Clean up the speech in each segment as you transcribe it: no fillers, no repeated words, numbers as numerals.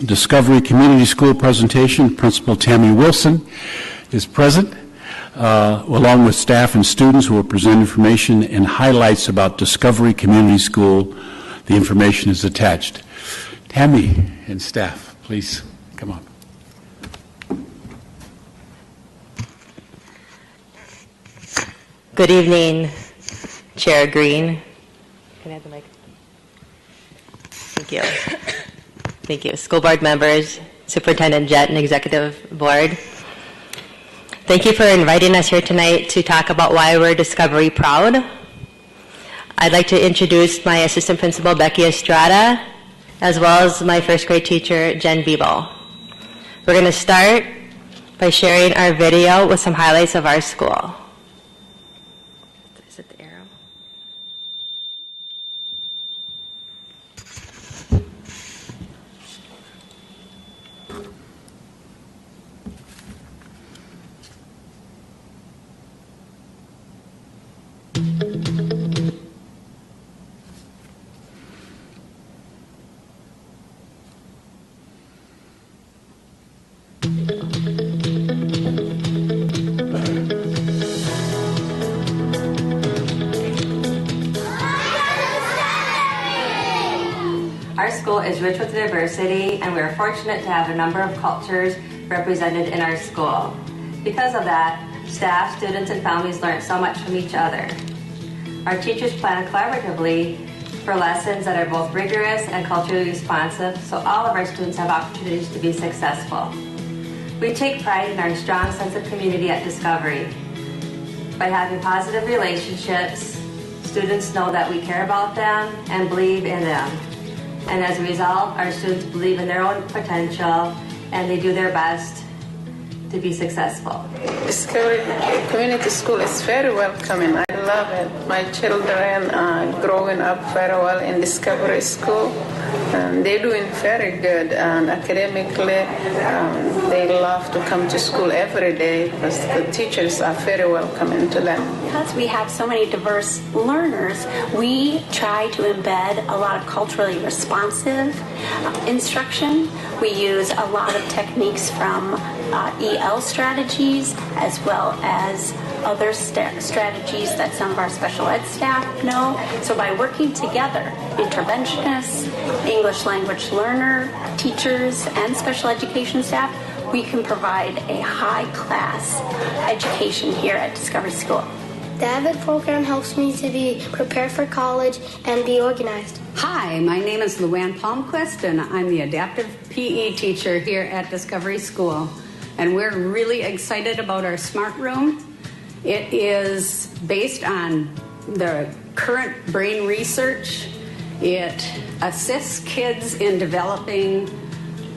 Discovery Community School presentation. Principal Tammy Wilson is present, along with staff and students who will present information and highlights about Discovery Community School. The information is attached. Tammy and staff, please come on. Good evening, Chair Green. Can I have the mic? Thank you. Thank you. School board members, Superintendent Jett, and Executive Board. Thank you for inviting us here tonight to talk about why we're Discovery proud. I'd like to introduce my assistant principal, Becky Estrada, as well as my first grade teacher, Jen Biebel. We're going to start by sharing our video with some highlights of our school. Is it the arrow? Our school is rich with diversity, and we are fortunate to have a number of cultures represented in our school. Because of that, staff, students, and families learn so much from each other. Our teachers plan collaboratively for lessons that are both rigorous and culturally responsive, so all of our students have opportunities to be successful. We take pride in our strong sense of community at Discovery. By having positive relationships, students know that we care about them and believe in them. And as a result, our students believe in their own potential and they do their best to be successful. Discovery Community School is very welcoming. I love it. My children are growing up very well in Discovery School. They're doing very good, and academically, they love to come to school every day because the teachers are very welcoming to them. Because we have so many diverse learners, we try to embed a lot of culturally responsive instruction. We use a lot of techniques from EL strategies as well as other strategies that some of our special ed staff know. So by working together, interventionists, English language learner, teachers, and special education staff, we can provide a high-class education here at Discovery School. The AVID program helps me to be prepared for college and be organized. Hi, my name is Luann Palmquist, and I'm the adaptive PE teacher here at Discovery School. And we're really excited about our Smart Room. It is based on the current brain research. It assists kids in developing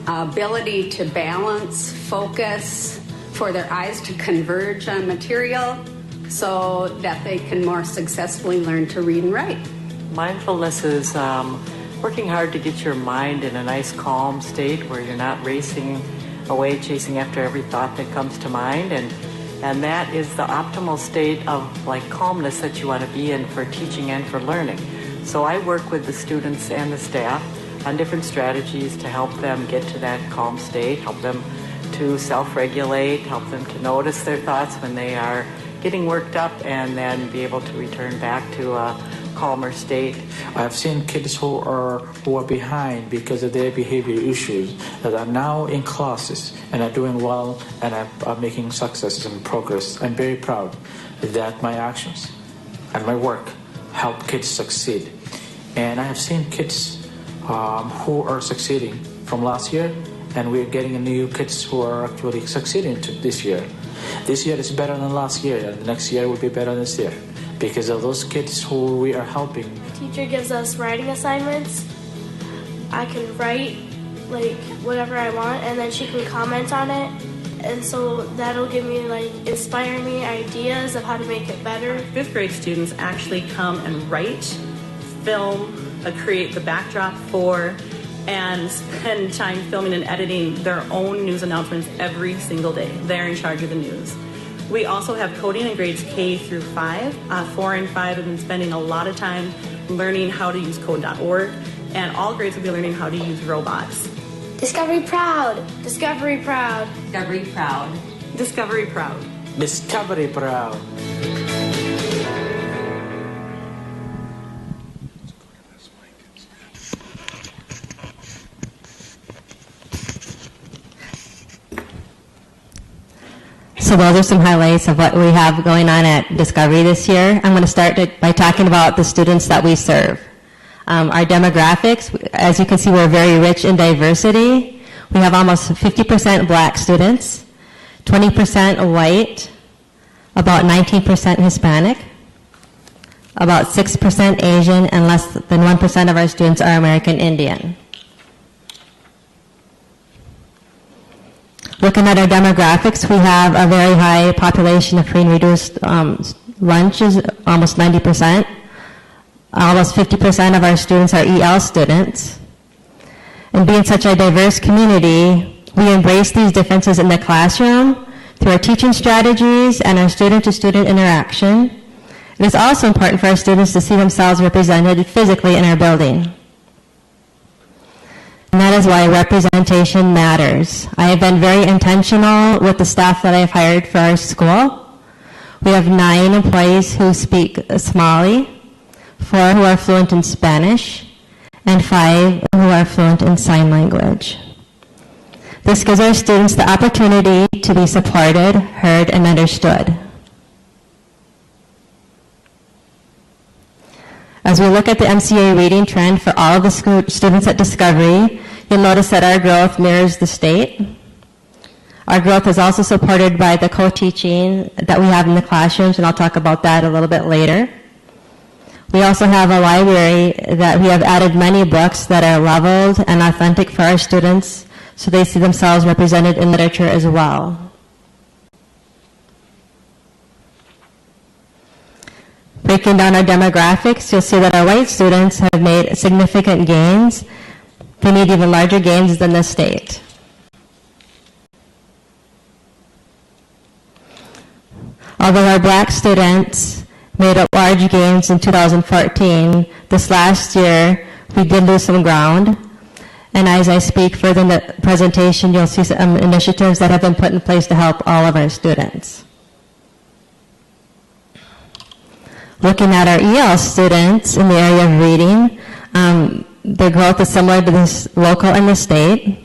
ability to balance, focus, for their eyes to converge on material so that they can more successfully learn to read and write. Mindfulness is working hard to get your mind in a nice calm state where you're not racing away chasing after every thought that comes to mind, and that is the optimal state of like calmness that you want to be in for teaching and for learning. So I work with the students and the staff on different strategies to help them get to that calm state, help them to self-regulate, help them to notice their thoughts when they are getting worked up, and then be able to return back to a calmer state. I've seen kids who are behind because of their behavior issues that are now in classes and are doing well and are making success and progress. I'm very proud that my actions and my work help kids succeed. And I have seen kids who are succeeding from last year, and we're getting new kids who are actually succeeding this year. This year is better than last year, and the next year will be better than this year, because of those kids who we are helping. The teacher gives us writing assignments. I can write like whatever I want, and then she can comment on it, and so that'll give me inspire me ideas of how to make it better. Fifth grade students actually come and write, film, create the backdrop for, and spend time filming and editing their own news announcements every single day. They're in charge of the news. We also have coding in grades K through 5. 4 and 5 have been spending a lot of time learning how to use code.org, and all grades will be learning how to use robots. Discovery proud. Discovery proud. Discovery proud. Discovery proud. Discovery proud. So those are some highlights of what we have going on at Discovery this year. I'm going to start by talking about the students that we serve. Our demographics, as you can see, we're very rich in diversity. We have almost 50% black students, 20% white, about 19% Hispanic, about 6% Asian, and less than 1% of our students are American Indian. Looking at our demographics, we have a very high population of free and reduced lunches, almost 90%. Almost 50% of our students are EL students. And being such a diverse community, we embrace these differences in the classroom through our teaching strategies and our student-to-student interaction. It is also important for our students to see themselves represented physically in our building. And that is why representation matters. I have been very intentional with the staff that I have hired for our school. We have 9 employees who speak Somali, 4 who are fluent in Spanish, and 5 who are fluent in sign language. This gives our students the opportunity to be supported, heard, and understood. As we look at the MCA reading trend for all of the students at Discovery, you'll notice that our growth mirrors the state. Our growth is also supported by the co-teaching that we have in the classrooms, and I'll talk about that a little bit later. We also have a library that we have added many books that are leveled and authentic for our students, so they see themselves represented in literature as well. Breaking down our demographics, you'll see that our white students have made significant gains. They made even larger gains than the state. Although our black students made up large gains in 2014, this last year we did lose some ground. And as I speak further in the presentation, you'll see some initiatives that have been put in place to help all of our students. Looking at our EL students in the area of reading, their growth is similar to this local and the state.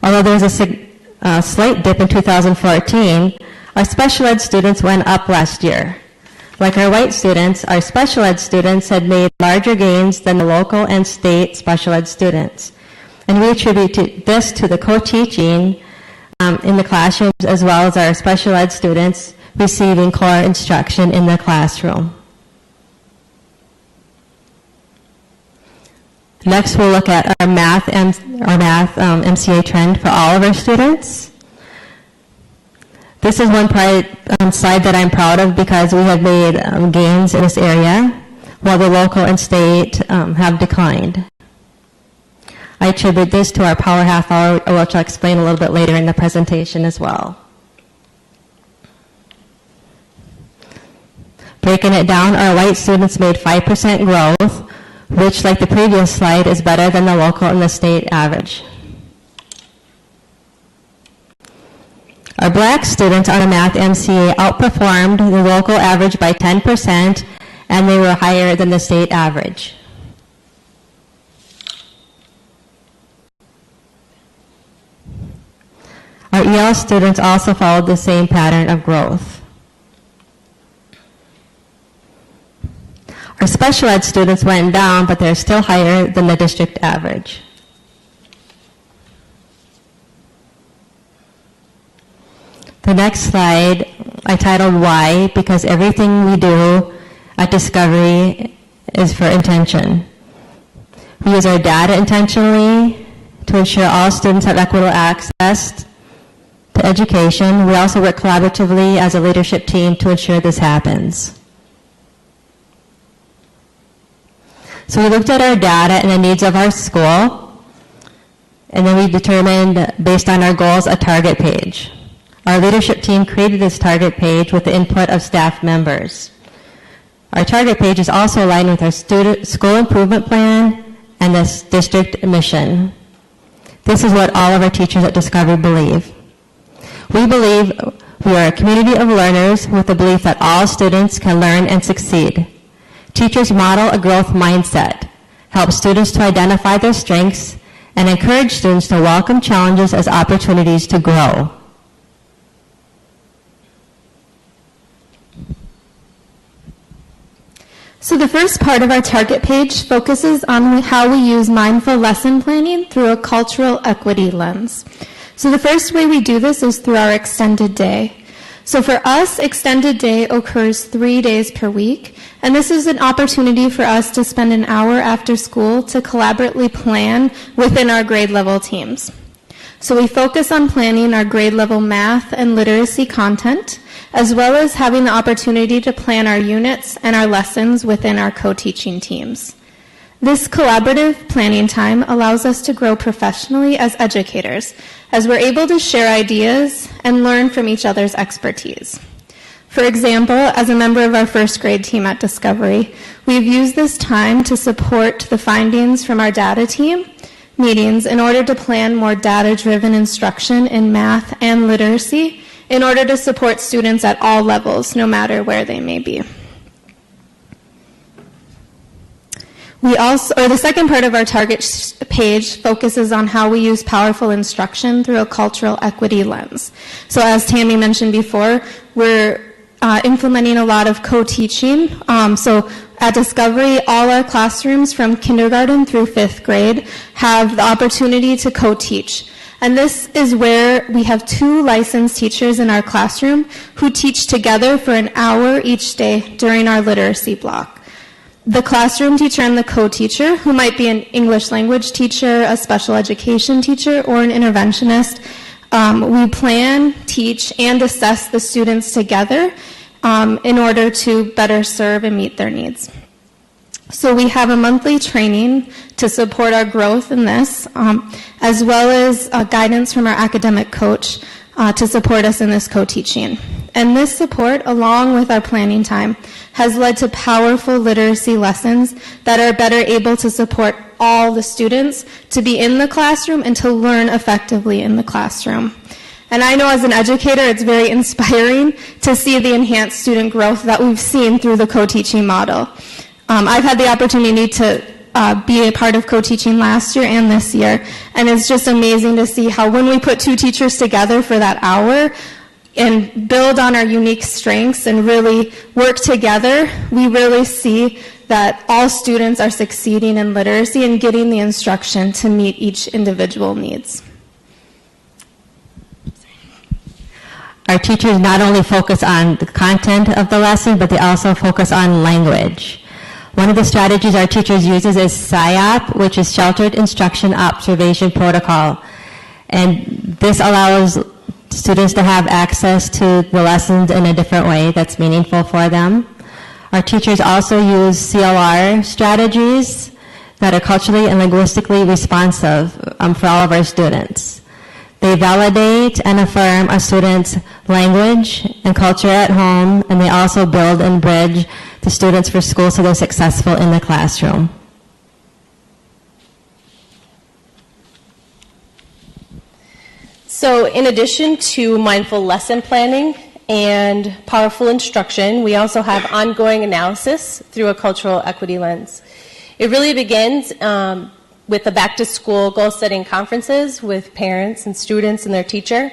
Although there was a slight dip in 2014, our special ed students went up last year. Like our white students, our special ed students had made larger gains than the local and state special ed students. And we attribute this to the co-teaching in the classrooms, as well as our special ed students receiving core instruction in the classroom. Next, we'll look at our math MCA trend for all of our students. This is one slide that I'm proud of because we have made gains in this area, while the local and state have declined. I attribute this to our Power Half Hour, which I'll explain a little bit later in the presentation as well. Breaking it down, our white students made 5% growth, which, like the previous slide, is better than the local and the state average. Our black students on a math MCA outperformed the local average by 10%, and they were higher than the state average. Our EL students also followed the same pattern of growth. Our special ed students went down, but they're still higher than the district average. The next slide I titled Why, because everything we do at Discovery is for intention. We use our data intentionally to ensure all students have equitable access to education. We also work collaboratively as a leadership team to ensure this happens. So we looked at our data and the needs of our school, and then we determined, based on our goals, a target page. Our leadership team created this target page with the input of staff members. Our target page is also aligned with our school improvement plan and this district mission. This is what all of our teachers at Discovery believe. We believe we are a community of learners with the belief that all students can learn and succeed. Teachers model a growth mindset, help students to identify their strengths, and encourage students to welcome challenges as opportunities to grow. So the first part of our target page focuses on how we use mindful lesson planning through a cultural equity lens. So the first way we do this is through our extended day. So for us, extended day occurs 3 days per week, and this is an opportunity for us to spend an hour after school to collaboratively plan within our grade level teams. So we focus on planning our grade level math and literacy content, as well as having the opportunity to plan our units and our lessons within our co-teaching teams. This collaborative planning time allows us to grow professionally as educators, as we're able to share ideas and learn from each other's expertise. For example, as a member of our first grade team at Discovery, we've used this time to support the findings from our data team meetings in order to plan more data-driven instruction in math and literacy in order to support students at all levels, no matter where they may be. The second part of our target page focuses on how we use powerful instruction through a cultural equity lens. So as Tammy mentioned before, we're implementing a lot of co-teaching. So at Discovery, all our classrooms from kindergarten through 5th grade have the opportunity to co-teach. And this is where we have 2 licensed teachers in our classroom who teach together for an hour each day during our literacy block. The classroom teacher and the co-teacher, who might be an English language teacher, a special education teacher, or an interventionist, we plan, teach, and assess the students together in order to better serve and meet their needs. So we have a monthly training to support our growth in this, as well as guidance from our academic coach to support us in this co-teaching. And this support, along with our planning time, has led to powerful literacy lessons that are better able to support all the students to be in the classroom and to learn effectively in the classroom. And I know as an educator, it's very inspiring to see the enhanced student growth that we've seen through the co-teaching model. I've had the opportunity to be a part of co-teaching last year and this year, and it's just amazing to see how when we put 2 teachers together for that hour and build on our unique strengths and really work together, we really see that all students are succeeding in literacy and getting the instruction to meet each individual needs. Our teachers not only focus on the content of the lesson, but they also focus on language. One of the strategies our teachers uses is SIOP, which is Sheltered Instruction Observation Protocol. And this allows students to have access to the lessons in a different way that's meaningful for them. Our teachers also use CLR strategies that are culturally and linguistically responsive for all of our students. They validate and affirm a student's language and culture at home, and they also build and bridge the students for school so they're successful in the classroom. So in addition to mindful lesson planning and powerful instruction, we also have ongoing analysis through a cultural equity lens. It really begins with the back-to-school goal-setting conferences with parents and students and their teacher.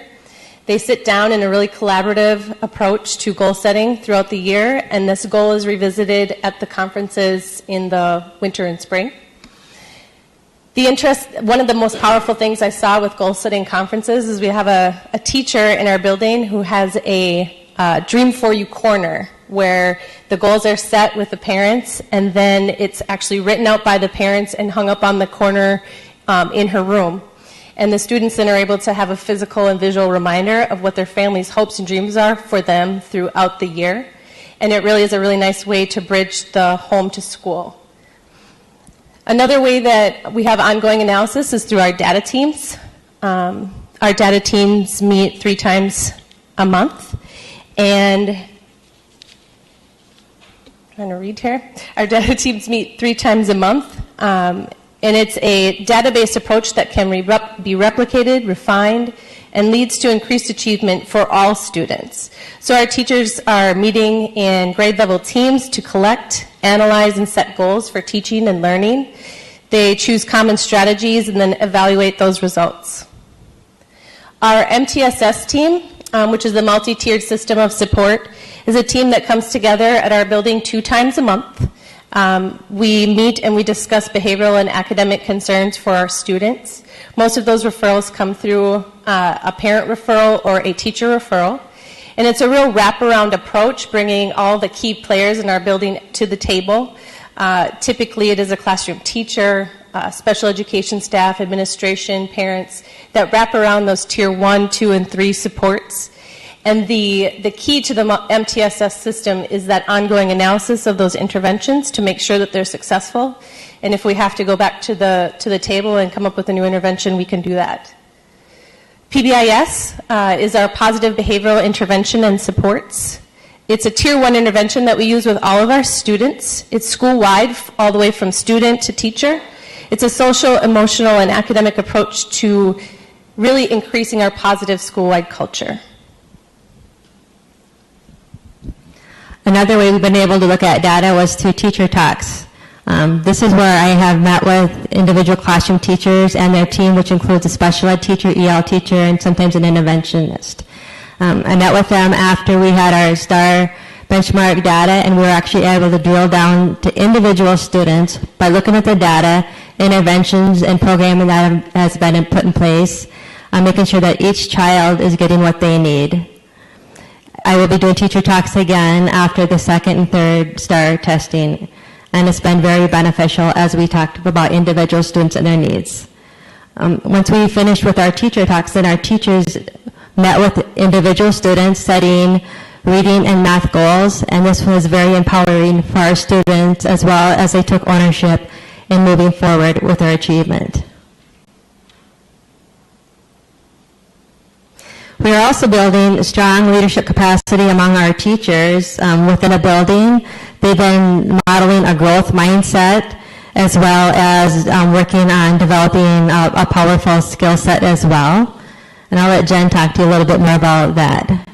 They sit down in a really collaborative approach to goal setting throughout the year, and this goal is revisited at the conferences in the winter and spring. One of the most powerful things I saw with goal-setting conferences is we have a teacher in our building who has a Dream For You corner where the goals are set with the parents, and then it's actually written out by the parents and hung up on the corner in her room. And the students then are able to have a physical and visual reminder of what their family's hopes and dreams are for them throughout the year. And it really is a really nice way to bridge the home to school. Another way that we have ongoing analysis is through our data teams. Our data teams meet 3 times a month. And trying to read here. Our data teams meet 3 times a month, and it's a database approach that can be replicated, refined, and leads to increased achievement for all students. So our teachers are meeting in grade level teams to collect, analyze, and set goals for teaching and learning. They choose common strategies and then evaluate those results. Our MTSS team, which is the multi-tiered system of support, is a team that comes together at our building 2 times a month. We meet and we discuss behavioral and academic concerns for our students. Most of those referrals come through a parent referral or a teacher referral. And it's a real wraparound approach, bringing all the key players in our building to the table. Typically, it is a classroom teacher, special education staff, administration, parents, that wrap around those tier 1, 2, and 3 supports. And the key to the MTSS system is that ongoing analysis of those interventions to make sure that they're successful. And if we have to go back to the table and come up with a new intervention, we can do that. PBIS is our positive behavioral intervention and supports. It's a tier 1 intervention that we use with all of our students. It's school-wide, all the way from student to teacher. It's a social, emotional, and academic approach to really increasing our positive school-wide culture. Another way we've been able to look at data was through teacher talks. This is where I have met with individual classroom teachers and their team, which includes a special ed teacher, EL teacher, and sometimes an interventionist. I met with them after we had our STAR benchmark data, and we were actually able to drill down to individual students by looking at the data, interventions, and programming that has been put in place, making sure that each child is getting what they need. I will be doing teacher talks again after the 2nd and 3rd STAR testing, and it's been very beneficial as we talked about individual students and their needs. Once we finished with our teacher talks, then our teachers met with individual students setting reading and math goals, and this was very empowering for our students as well as they took ownership in moving forward with their achievement. We are also building strong leadership capacity among our teachers within a building. They've been modeling a growth mindset as well as working on developing a powerful skill set as well. And I'll let Jen talk to you a little bit more about that.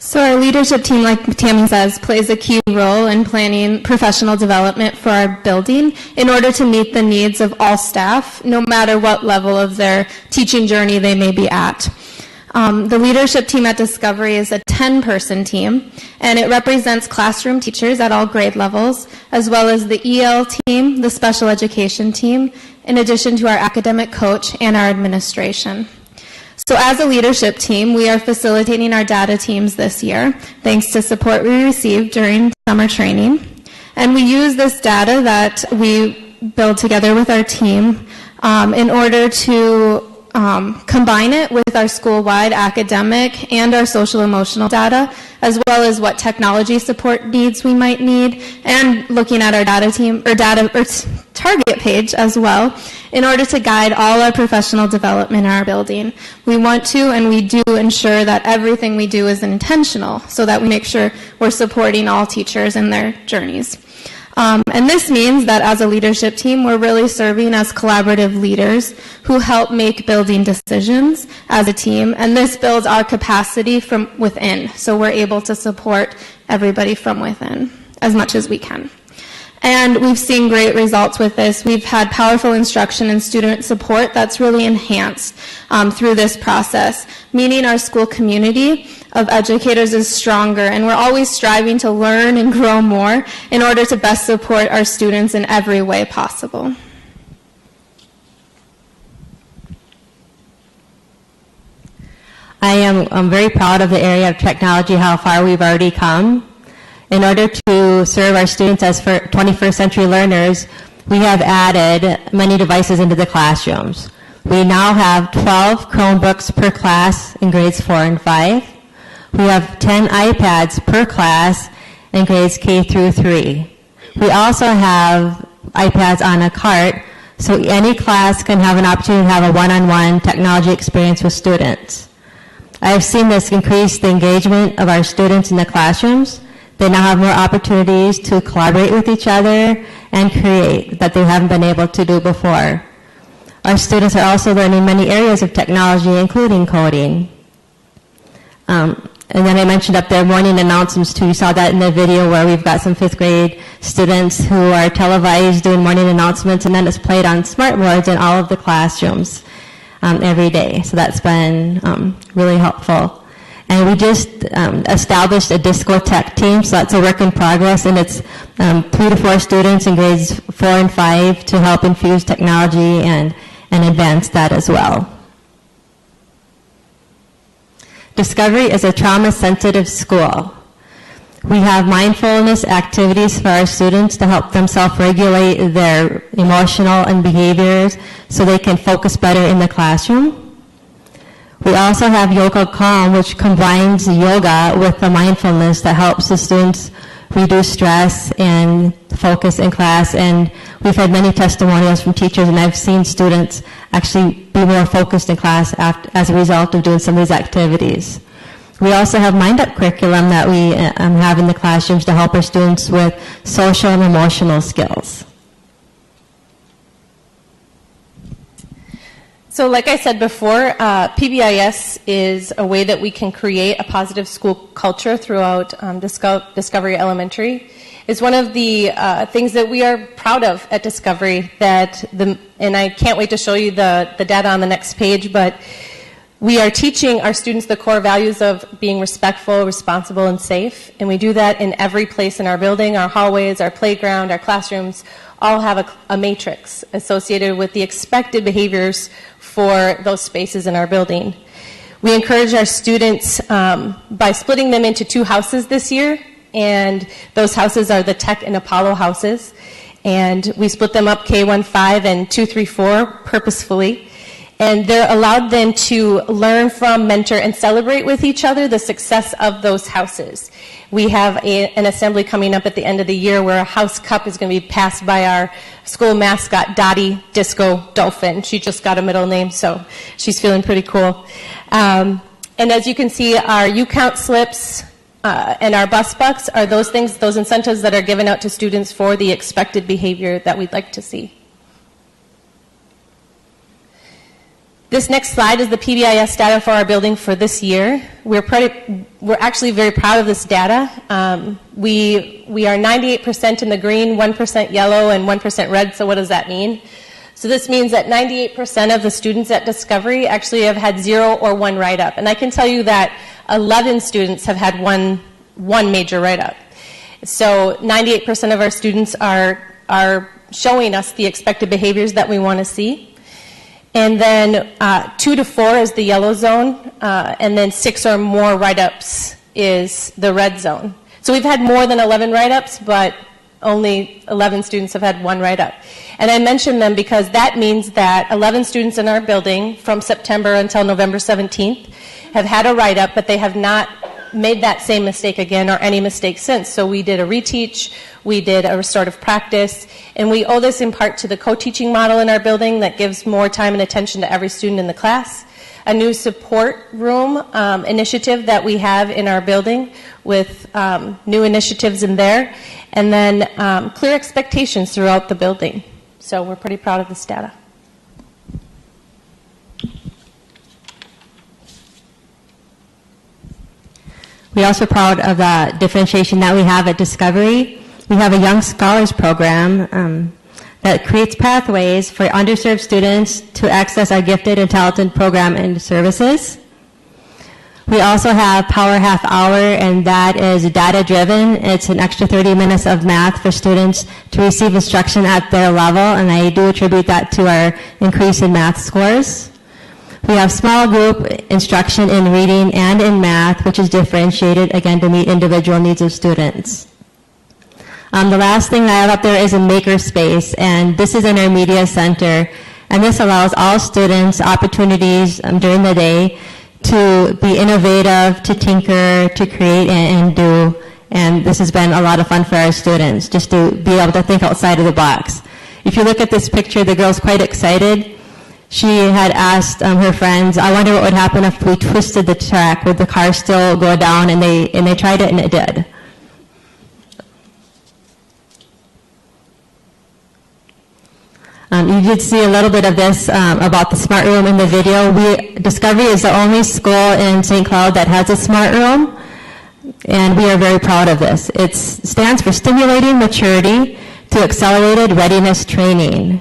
So our leadership team, like Tammy says, plays a key role in planning professional development for our building in order to meet the needs of all staff, no matter what level of their teaching journey they may be at. The leadership team at Discovery is a 10-person team, and it represents classroom teachers at all grade levels, as well as the EL team, the special education team, in addition to our academic coach and our administration. So as a leadership team, we are facilitating our data teams this year, thanks to support we received during summer training. And we use this data that we build together with our team in order to combine it with our school-wide academic and our social-emotional data, as well as what technology support needs we might need, and looking at our data team or target page as well, in order to guide all our professional development in our building. We want to and we do ensure that everything we do is intentional, so that we make sure we're supporting all teachers in their journeys. And this means that as a leadership team, we're really serving as collaborative leaders who help make building decisions as a team, and this builds our capacity from within, so we're able to support everybody from within as much as we can. And we've seen great results with this. We've had powerful instruction and student support that's really enhanced through this process, meaning our school community of educators is stronger, and we're always striving to learn and grow more in order to best support our students in every way possible. I am very proud of the area of technology, how far we've already come. In order to serve our students as 21st century learners, we have added many devices into the classrooms. We now have 12 Chromebooks per class in grades 4 and 5. We have 10 iPads per class in grades K through 3. We also have iPads on a cart, so any class can have an opportunity to have a one-on-one technology experience with students. I have seen this increase the engagement of our students in the classrooms. They now have more opportunities to collaborate with each other and create that they haven't been able to do before. Our students are also learning many areas of technology, including coding. And then I mentioned up there morning announcements too. You saw that in the video where we've got some 5th grade students who are televised doing morning announcements, and then it's played on smartboards in all of the classrooms every day. So that's been really helpful. And we just established a discotheque team, so that's a work in progress, and it's 3 to 4 students in grades 4 and 5 to help infuse technology and advance that as well. Discovery is a trauma-sensitive school. We have mindfulness activities for our students to help them self-regulate their emotional and behaviors so they can focus better in the classroom. We also have Yoga Calm, which combines yoga with the mindfulness that helps the students reduce stress and focus in class. And we've had many testimonials from teachers, and I've seen students actually be more focused in class as a result of doing some of these activities. We also have Mind Up curriculum that we have in the classrooms to help our students with social and emotional skills. So like I said before, PBIS is a way that we can create a positive school culture throughout Discovery Elementary. It's one of the things that we are proud of at Discovery, and I can't wait to show you the data on the next page, but we are teaching our students the core values of being respectful, responsible, and safe, and we do that in every place in our building. Our hallways, our playground, our classrooms all have a matrix associated with the expected behaviors for those spaces in our building. We encourage our students by splitting them into 2 houses this year, and those houses are the Tech and Apollo houses, and we split them up K15 and 234 purposefully. And they're allowed then to learn from, mentor, and celebrate with each other the success of those houses. We have an assembly coming up at the end of the year where a house cup is going to be passed by our school mascot, Dottie Disco Dolphin. She just got a middle name, so she's feeling pretty cool. And as you can see, our U-Count slips and our bus bucks are those things, those incentives that are given out to students for the expected behavior that we'd like to see. This next slide is the PBIS data for our building for this year. We're actually very proud of this data. We are 98% in the green, 1% yellow, and 1% red, so what does that mean? So this means that 98% of the students at Discovery actually have had 0 or 1 write-up. And I can tell you that 11 students have had one major write-up. So 98% of our students are showing us the expected behaviors that we want to see. And then 2 to 4 is the yellow zone, and then 6 or more write-ups is the red zone. So we've had more than 11 write-ups, but only 11 students have had 1 write-up. And I mention them because that means that 11 students in our building from September until November 17th have had a write-up, but they have not made that same mistake again or any mistake since. So we did a reteach, we did a restorative practice, and we owe this in part to the co-teaching model in our building that gives more time and attention to every student in the class, a new support room initiative that we have in our building with new initiatives in there, and then clear expectations throughout the building. So we're pretty proud of this data. We're also proud of the differentiation that we have at Discovery. We have a Young Scholars Program that creates pathways for underserved students to access our gifted and talented program and services. We also have Power Half Hour, and that is data-driven. It's an extra 30 minutes of math for students to receive instruction at their level, and I do attribute that to our increase in math scores. We have small group instruction in reading and in math, which is differentiated, again, to meet individual needs of students. The last thing I have up there is a makerspace, and this is in our media center, and this allows all students opportunities during the day to be innovative, to tinker, to create and do, and this has been a lot of fun for our students, just to be able to think outside of the box. If you look at this picture, the girl's quite excited. She had asked her friends, I wonder what would happen if we twisted the track, would the car still go down, and they tried it and it did. You did see a little bit of this about the smart room in the video. Discovery is the only school in St. Cloud that has a smart room, and we are very proud of this. It stands for Stimulating Maturity to Accelerated Readiness Training.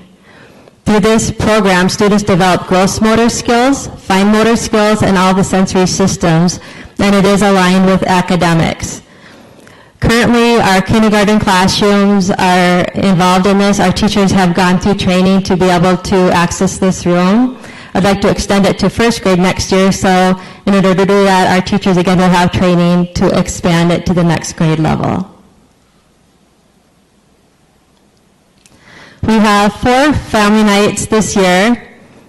Through this program, students develop gross motor skills, fine motor skills, and all the sensory systems, and it is aligned with academics. Currently, our kindergarten classrooms are involved in this. Our teachers have gone through training to be able to access this room. I'd like to extend it to first grade next year, so in order to do that, our teachers again will have training to expand it to the next grade level. We have 4 family nights this year.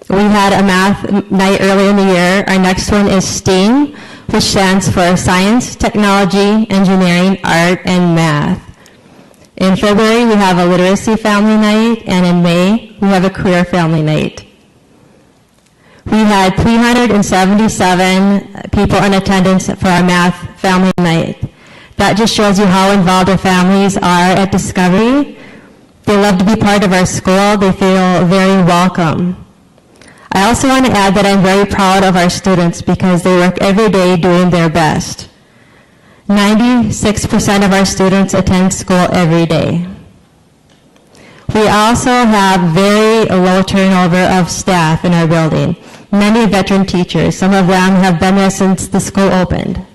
We had a math night early in the year. Our next one is STEAM, which stands for Science, Technology, Engineering, Art, and Math. In February, we have a Literacy Family Night, and in May, we have a Career Family Night. We had 377 people in attendance for our Math Family Night. That just shows you how involved our families are at Discovery. They love to be part of our school. They feel very welcome. I also want to add that I'm very proud of our students because they work every day doing their best. 96% of our students attend school every day. We also have very low turnover of staff in our building. Many veteran teachers, some of them have been there since the school opened.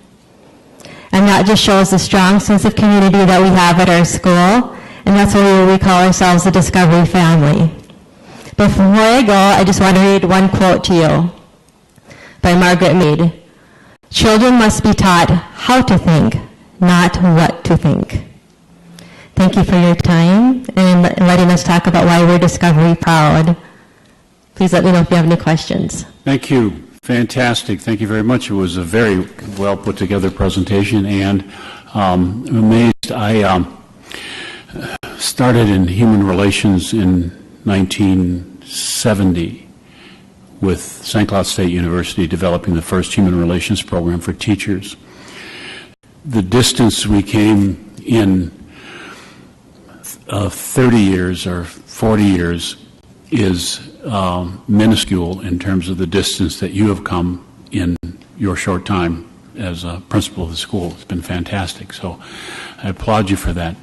And that just shows the strong sense of community that we have at our school, and that's why we call ourselves the Discovery family. Before I go, I just want to read one quote to you by Margaret Mead. Children must be taught how to think, not what to think. Thank you for your time and letting us talk about why we're Discovery proud. Please let me know if you have any questions. Thank you. Fantastic. Thank you very much. It was a very well put together presentation, and I'm amazed. I started in human relations in 1970 with St. Cloud State University developing the first human relations program for teachers. The distance we came in 30 years or 40 years is minuscule in terms of the distance that you have come in your short time as a principal of the school. It's been fantastic, so I applaud you for that.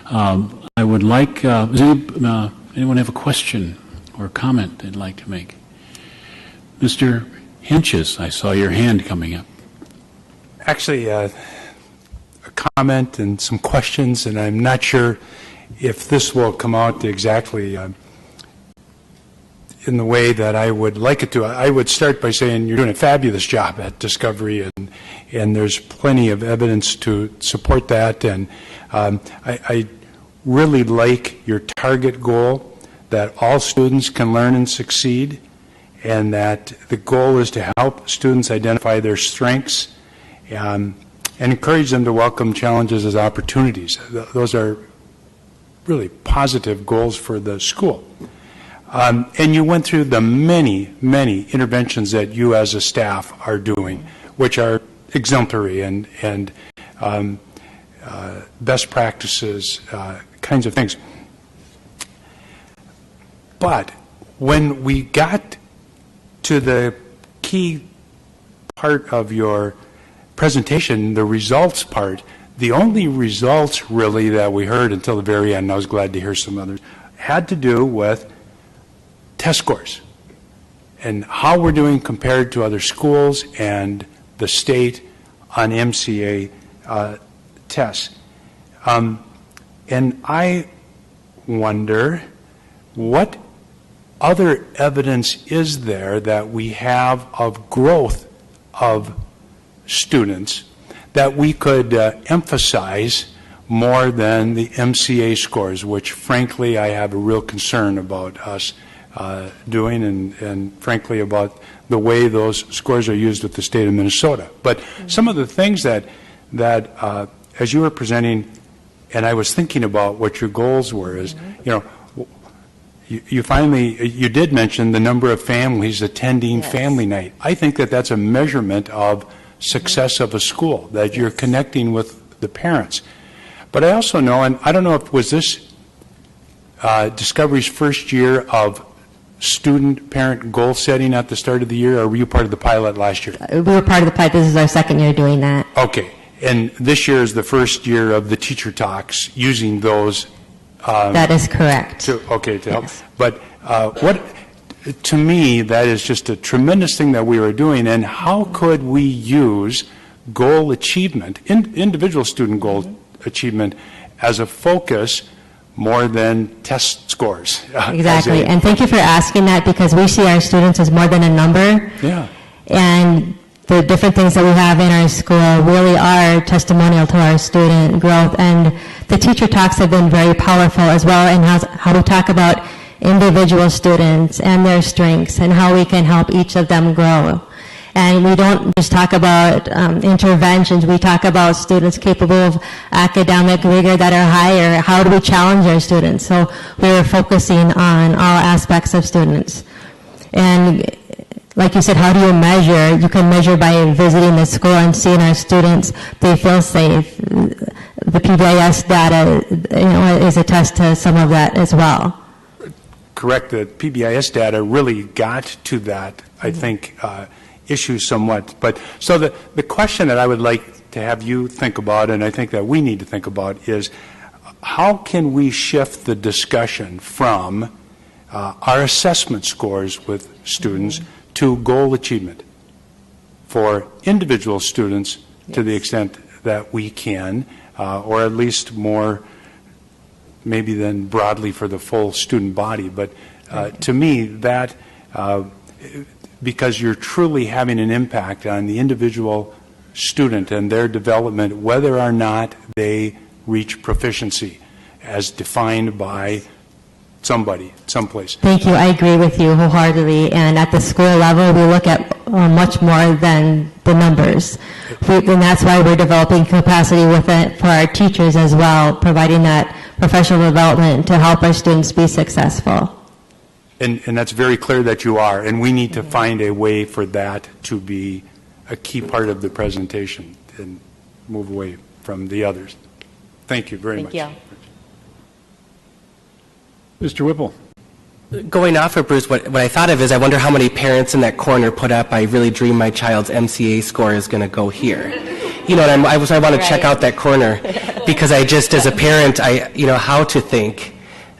I would like, does anyone have a question or comment they'd like to make? Mr. Hinches, I saw your hand coming up. Actually, a comment and some questions, and I'm not sure if this will come out exactly in the way that I would like it to. I would start by saying you're doing a fabulous job at Discovery, and there's plenty of evidence to support that. And I really like your target goal that all students can learn and succeed, and that the goal is to help students identify their strengths and encourage them to welcome challenges as opportunities. Those are really positive goals for the school. And you went through the many, many interventions that you as a staff are doing, which are exemplary and best practices, kinds of things. But when we got to the key part of your presentation, the results part, the only results really that we heard until the very end, and I was glad to hear some others, had to do with test scores and how we're doing compared to other schools and the state on MCA tests. And I wonder what other evidence is there that we have of growth of students that we could emphasize more than the MCA scores, which frankly I have a real concern about us doing, and frankly about the way those scores are used with the state of Minnesota. But some of the things that as you were presenting, and I was thinking about what your goals were, is, you know, you did mention the number of families attending family night. I think that that's a measurement of success of a school, that you're connecting with the parents. But I also know, and I don't know if was this Discovery's first year of student-parent goal setting at the start of the year, or were you part of the pilot last year? We were part of the pilot. This is our second year doing that. Okay. And this year is the first year of the teacher talks using those. That is correct. To help. But to me, that is just a tremendous thing that we are doing. And how could we use goal achievement, individual student goal achievement, as a focus more than test scores? Exactly. And thank you for asking that, because we see our students as more than a number. Yeah. And the different things that we have in our school really are testimonial to our student growth. And the teacher talks have been very powerful as well, in how we talk about individual students and their strengths and how we can help each of them grow. And we don't just talk about interventions. We talk about students capable of academic rigor that are higher. How do we challenge our students? So we're focusing on all aspects of students. And like you said, how do you measure? You can measure by visiting the school and seeing our students. They feel safe. The PBIS data, is a test to some of that as well. Correct. The PBIS data really got to that, I think, issue somewhat. But so the question that I would like to have you think about, and I think that we need to think about, is how can we shift the discussion from our assessment scores with students to goal achievement for individual students to the extent that we can, or at least more maybe than broadly for the full student body. But to me, that because you're truly having an impact on the individual student and their development, whether or not they reach proficiency as defined by somebody, someplace. Thank you. I agree with you wholeheartedly. And at the school level, we look at much more than the numbers. And that's why we're developing capacity with it for our teachers as well, providing that professional development to help our students be successful. And that's very clear that you are, and we need to find a way for that to be a key part of the presentation and move away from the others. Thank you very much. Thank you. Mr. Whipple. Going off of Bruce, what I thought of is I wonder how many parents in that corner put up, I really dream my child's MCA score is going to go here. And I want to check out that corner, because I just, as a parent, how to think,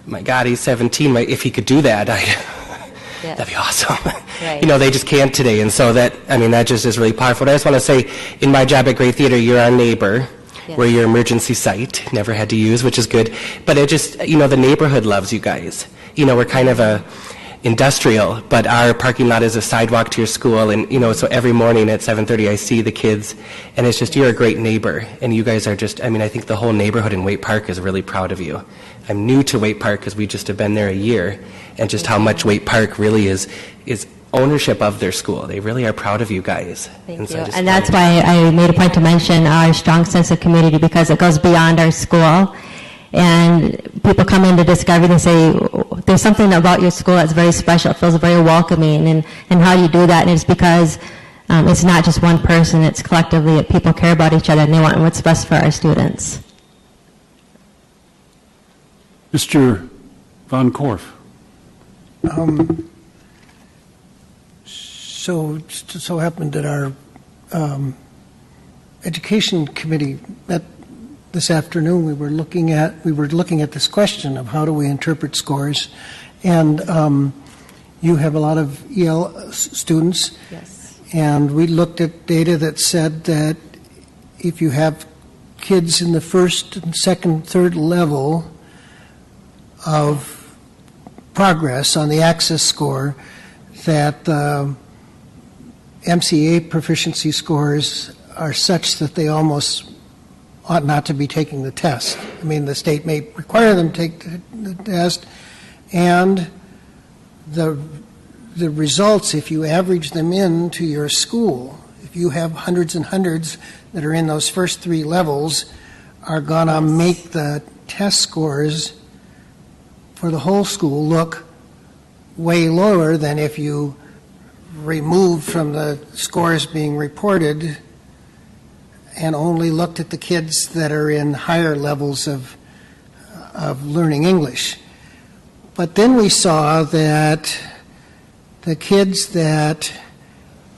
my God, he's 17, if he could do that, that'd be awesome. Right. They just can't today. And so that just is really powerful. And I just want to say, in my job at Great Theater, you're our neighbor. Yes. We're your emergency site, never had to use, which is good. But it just, the neighborhood loves you guys. We're kind of a industrial, but our parking lot is a sidewalk to your school, and so every morning at 7:30 I see the kids, and it's just, you're a great neighbor, and you guys are just, I think the whole neighborhood in Waite Park is really proud of you. I'm new to Waite Park because we just have been there a year, and just how much Waite Park really is ownership of their school. They really are proud of you guys. Thank you. And that's why I made a point to mention our strong sense of community, because it goes beyond our school. And people come into Discovery and say, there's something about your school that's very special. It feels very welcoming. And how do you do that? And it's because it's not just one person. It's collectively, people care about each other and they want what's best for our students. Mr. Von Korf. So happened that our education committee met this afternoon. We were looking at this question of how do we interpret scores, and you have a lot of EL students. Yes. And we looked at data that said that if you have kids in the first, and second, third level of progress on the ACCESS score, that MCA proficiency scores are such that they almost ought not to be taking the test. The state may require them to take the test, and the results, if you average them into your school, if you have hundreds and hundreds that are in those first three levels, are going to make the test scores for the whole school look way lower than if you remove from the scores being reported and only looked at the kids that are in higher levels of learning English. But then we saw that the kids that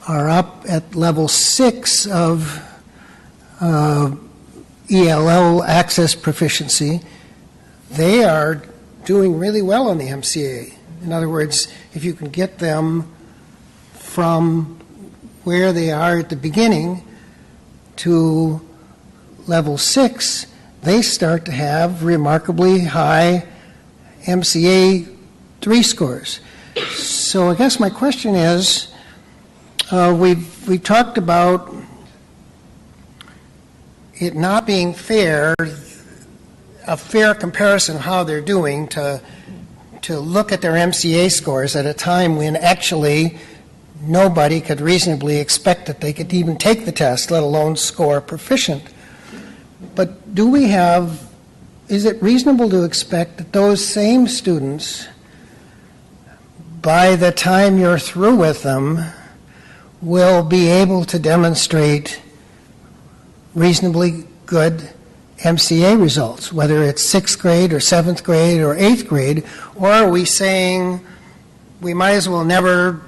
are up at level 6 of ELL access proficiency, they are doing really well on the MCA. In other words, if you can get them from where they are at the beginning to level 6, they start to have remarkably high MCA 3 scores. So I guess my question is, we've talked about it not being fair, a fair comparison of how they're doing to look at their MCA scores at a time when actually nobody could reasonably expect that they could even take the test, let alone score proficient. But is it reasonable to expect that those same students, by the time you're through with them, will be able to demonstrate reasonably good MCA results, whether it's 6th grade or 7th grade or 8th grade, or are we saying we might as well never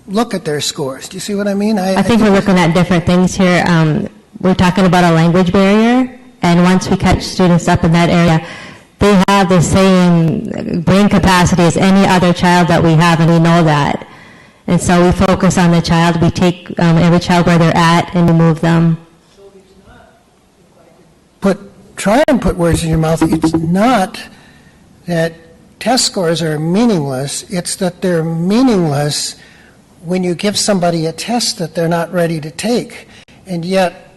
look at their scores? Do you see what I mean? I think we're looking at different things here. We're talking about a language barrier, and once we catch students up in that area, they have the same brain capacity as any other child that we have, and we know that. And so we focus on the child. We take every child where they're at, and we move them. Try and put words in your mouth. It's not that test scores are meaningless. It's that they're meaningless when you give somebody a test that they're not ready to take. And yet,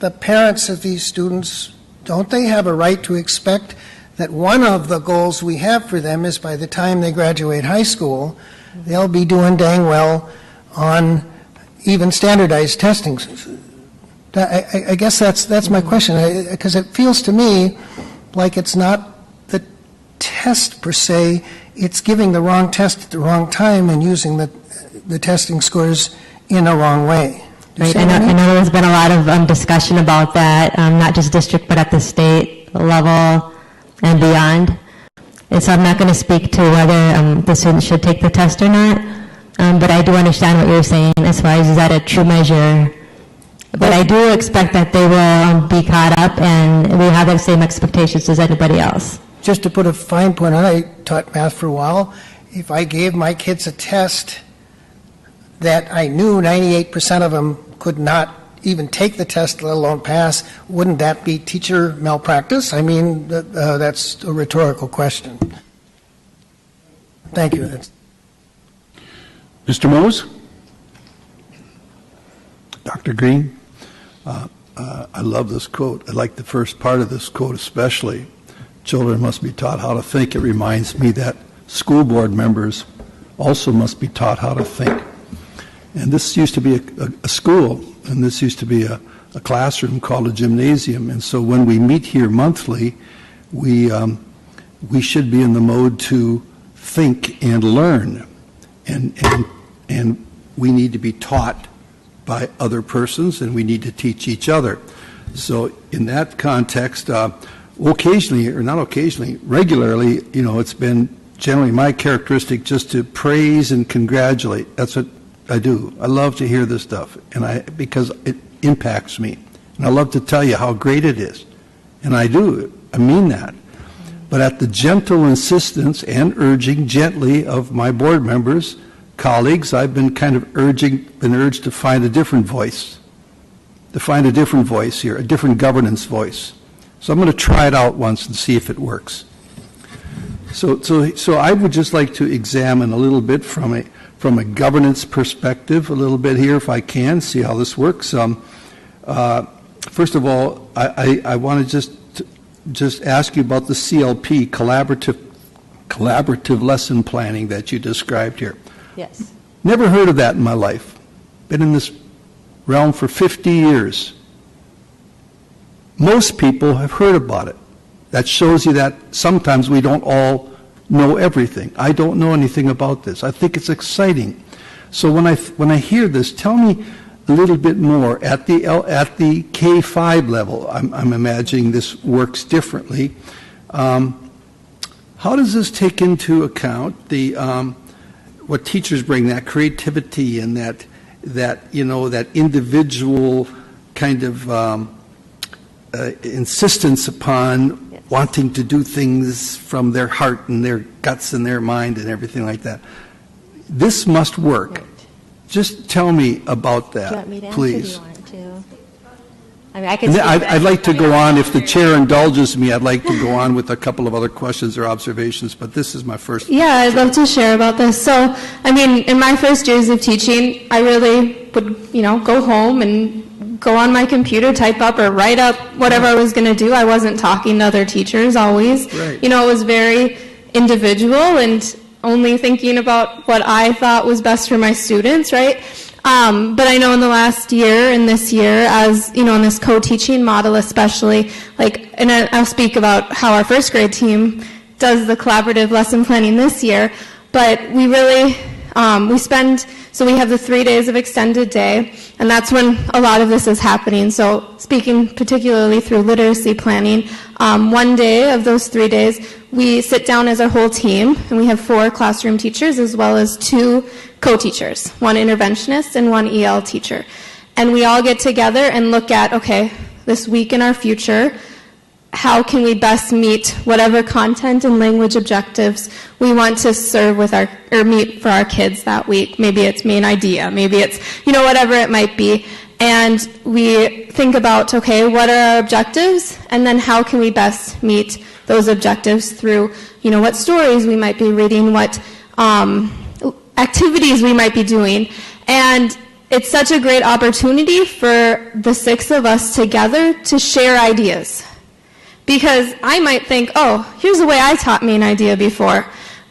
the parents of these students, don't they have a right to expect that one of the goals we have for them is by the time they graduate high school, they'll be doing dang well on even standardized testing? I guess that's my question, because it feels to me like it's not the test per se, it's giving the wrong test at the wrong time and using the testing scores in a wrong way. Right. I know there's been a lot of discussion about that, not just district, but at the state level and beyond. And so I'm not going to speak to whether the students should take the test or not, but I do understand what you're saying as far as is that a true measure. But I do expect that they will be caught up, and we have the same expectations as anybody else. Just to put a fine point on it, I taught math for a while. If I gave my kids a test that I knew 98% of them could not even take the test, let alone pass, wouldn't that be teacher malpractice? I mean, that's a rhetorical question. Thank you. Mr. Mose? Dr. Green, I love this quote. I like the first part of this quote especially. Children must be taught how to think. It reminds me that school board members also must be taught how to think. And this used to be a school, and this used to be a classroom called a gymnasium. And so when we meet here monthly, we should be in the mode to think and learn. And we need to be taught by other persons, and we need to teach each other. So in that context, occasionally, or not occasionally, regularly, it's been generally my characteristic just to praise and congratulate. That's what I do. I love to hear this stuff, because it impacts me. And I love to tell you how great it is. And I do. I mean that. But at the gentle insistence and urging gently of my board members, colleagues, I've been kind of urged to find a different voice, here, a different governance voice. So I'm going to try it out once and see if it works. So I would just like to examine a little bit from a governance perspective, a little bit here, if I can, see how this works. First of all, I want to just ask you about the CLP, collaborative lesson planning that you described here. Yes. Never heard of that in my life. Been in this realm for 50 years. Most people have heard about it. That shows you that sometimes we don't all know everything. I don't know anything about this. I think it's exciting. So when I hear this, tell me a little bit more. At the K-5 level, I'm imagining this works differently. how does this take into account the what teachers bring, that creativity and that that individual kind of insistence upon wanting to do things from their heart and their guts and their mind and everything like that? This must work. Right. Just tell me about that, do you want me to please. Answer? Do you want to? I mean, I can. I'd like to go on, if the chair indulges me, I'd like to go on with a couple of other questions or observations, but this is my first. Yeah, I'd love to share about this. So, I mean, in my first years of teaching, I really would, go home and go on my computer, type up or write up whatever I was going to do. I wasn't talking to other teachers always. Right. It was very individual and only thinking about what I thought was best for my students, right? But I know in the last year and this year, as in this co-teaching model especially, and I'll speak about how our first grade team does the collaborative lesson planning this year, but we really, so we have the 3 days of extended day, and that's when a lot of this is happening. So speaking particularly through literacy planning, one day of those 3 days, we sit down as our whole team, and we have 4 classroom teachers as well as 2 co-teachers, 1 interventionist and 1 EL teacher. And we all get together and look at, okay, this week in our future, how can we best meet whatever content and language objectives we want to serve with meet for our kids that week. Maybe it's main idea, maybe it's, whatever it might be. And we think about, okay, what are our objectives? And then how can we best meet those objectives through, what stories we might be reading, what activities we might be doing. And it's such a great opportunity for the 6 of us together to share ideas. Because I might think, oh, here's the way I taught main idea before.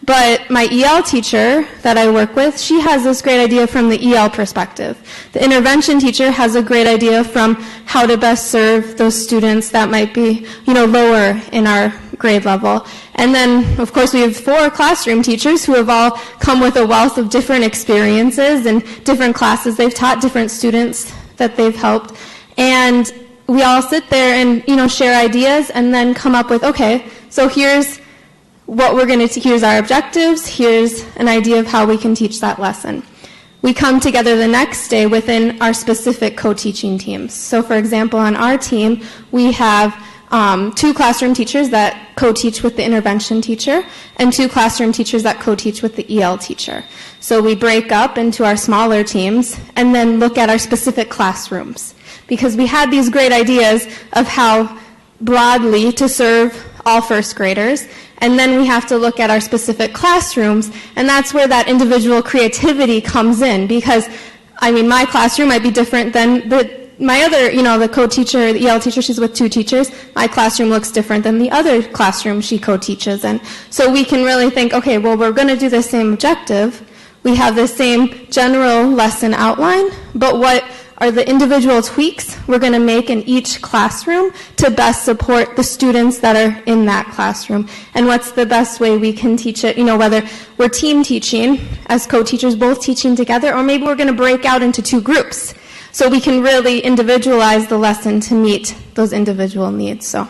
But my EL teacher that I work with, she has this great idea from the EL perspective. The intervention teacher has a great idea from how to best serve those students that might be, lower in our grade level. And then, of course, we have 4 classroom teachers who have all come with a wealth of different experiences and different classes they've taught, different students that they've helped. And we all sit there and, share ideas and then come up with, okay, so here's what we're going to, here's our objectives, here's an idea of how we can teach that lesson. We come together the next day within our specific co-teaching teams. So for example, on our team, we have 2 classroom teachers that co-teach with the intervention teacher and 2 classroom teachers that co-teach with the EL teacher. So we break up into our smaller teams and then look at our specific classrooms, because we had these great ideas of how broadly to serve all first graders, and then we have to look at our specific classrooms, and that's where that individual creativity comes in, because, my classroom might be different than my other, the co-teacher, the EL teacher, she's with 2 teachers. My classroom looks different than the other classroom she co-teaches. And so we can really think, okay, well, we're going to do the same objective. We have the same general lesson outline, but what are the individual tweaks we're going to make in each classroom to best support the students that are in that classroom? And what's the best way we can teach it, whether we're team teaching as co-teachers, both teaching together, or maybe we're going to break out into 2 groups so we can really individualize the lesson to meet those individual needs. So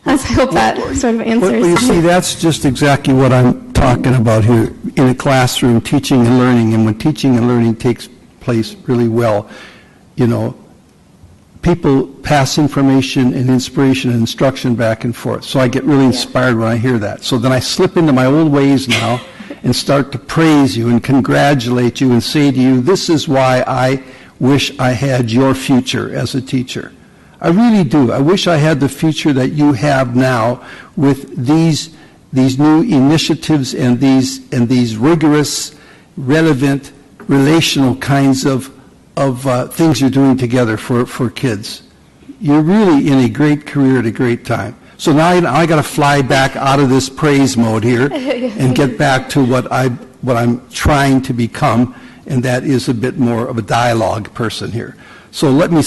I hope that sort of answers. Well, you see, that's just exactly what I'm talking about here in a classroom, teaching and learning. And when teaching and learning takes place really well, people pass information and inspiration and instruction back and forth. So I get really inspired when I hear that. So then I slip into my old ways now and start to praise you and congratulate you and say to you, this is why I wish I had your future as a teacher. I really do. I wish I had the future that you have now with these new initiatives and these rigorous, relevant, relational kinds of things you're doing together for kids. You're really in a great career at a great time. So now I got to fly back out of this praise mode here and get back to what I'm trying to become, and that is a bit more of a dialogue person here. So let me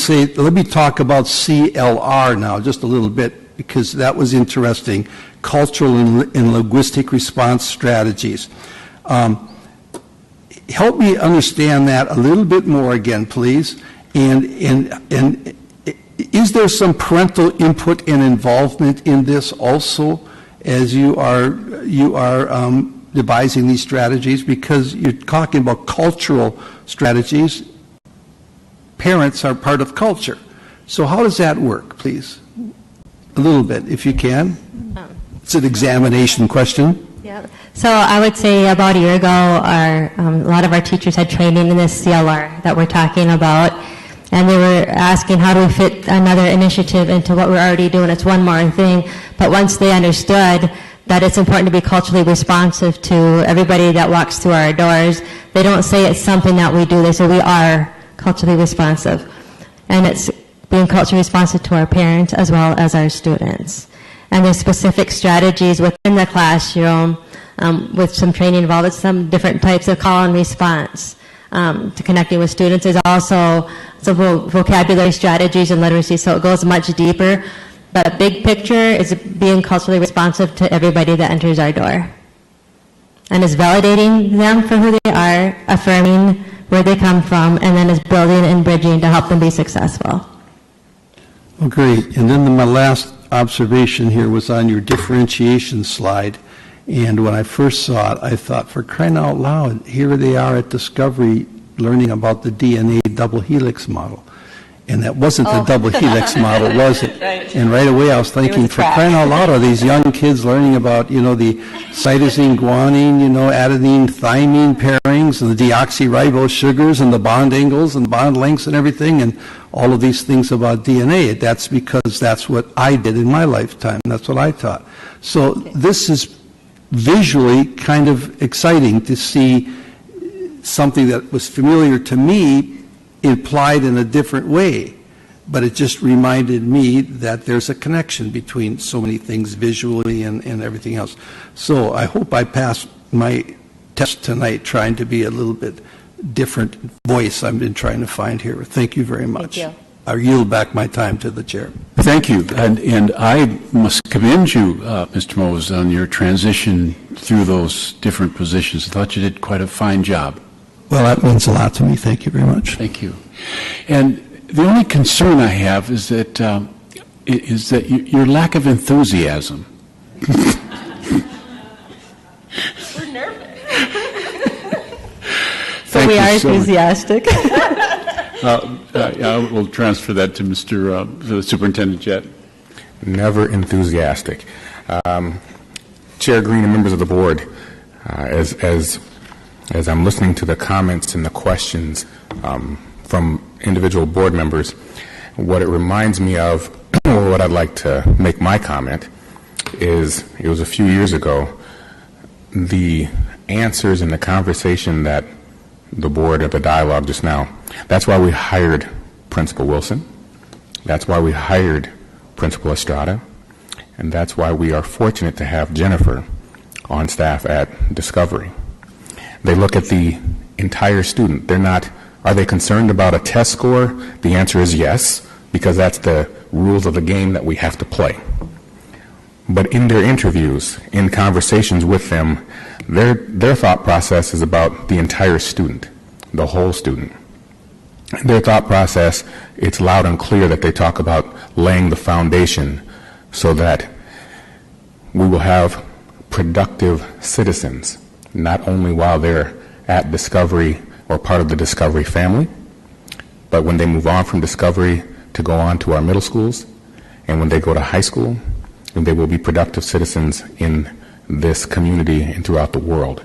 talk about CLR now just a little bit, because that was interesting. Cultural and linguistic response strategies. Help me understand that a little bit more again, please. And is there some parental input and involvement in this also as you are devising these strategies, because you're talking about cultural strategies. Parents are part of culture. So how does that work, please? A little bit, if you can. It's an examination question. Yeah. So I would say about a year ago, a lot of our teachers had training in this CLR that we're talking about, and they were asking how do we fit another initiative into what we're already doing. It's one more thing. But once they understood that it's important to be culturally responsive to everybody that walks through our doors, they don't say it's something that we do. They say we are culturally responsive. And it's being culturally responsive to our parents as well as our students. And there's specific strategies within the classroom with some training involved with some different types of call and response to connecting with students. There's also some vocabulary strategies and literacy, so it goes much deeper. But a big picture is being culturally responsive to everybody that enters our door. And is validating them for who they are, affirming where they come from, and then is building and bridging to help them be successful. Well, great. And then my last observation here was on your differentiation slide. And when I first saw it, I thought, for crying out loud, here they are at Discovery learning about the DNA double helix model. And that wasn't the double helix model, was it? Right. And right away I was thinking, for crying out loud, are these young kids learning about, the cytosine, guanine, adenine, thymine pairings, and the deoxyribose sugars, and the bond angles, and bond lengths, and everything, and all of these things about DNA? That's because that's what I did in my lifetime. That's what I taught. So this is visually kind of exciting to see something that was familiar to me applied in a different way, but it just reminded me that there's a connection between so many things visually and everything else. So I hope I passed my test tonight trying to be a little bit different voice I've been trying to find here. Thank you very much. Thank you. I yield back my time to the chair. Thank you. And I must commend you, Mr. Mose, on your transition through those different positions. I thought you did quite a fine job. Well, that means a lot to me. Thank you very much. Thank you. And the only concern I have is that your lack of enthusiasm. We're nervous. So we are enthusiastic. I will transfer that to the Superintendent Jett. Never enthusiastic. Chair Green and members of the board, as I'm listening to the comments and the questions from individual board members, what it reminds me of, or what I'd like to make my comment, is it was a few years ago, the answers in the conversation that the board at the dialogue just now, that's why we hired Principal Wilson, that's why we hired Principal Estrada, and that's why we are fortunate to have Jennifer on staff at Discovery. They look at the entire student. Are they concerned about a test score? The answer is yes, because that's the rules of the game that we have to play. But in their interviews, in conversations with them, their thought process is about the entire student, the whole student. Their thought process, it's loud and clear that they talk about laying the foundation so that we will have productive citizens, not only while they're at Discovery or part of the Discovery family, but when they move on from Discovery to go on to our middle schools, and when they go to high school, and they will be productive citizens in this community and throughout the world.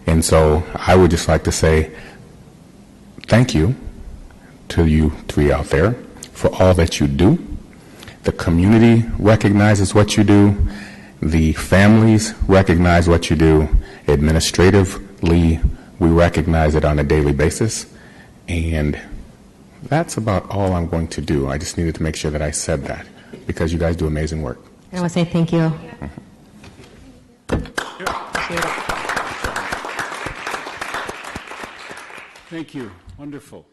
And so I would just like to say thank you to you three out there for all that you do. The community recognizes what you do. The families recognize what you do. Administratively, we recognize it on a daily basis. And that's about all I'm going to do. I just needed to make sure that I said that, because you guys do amazing work. I want to say thank you. Thank you. Wonderful.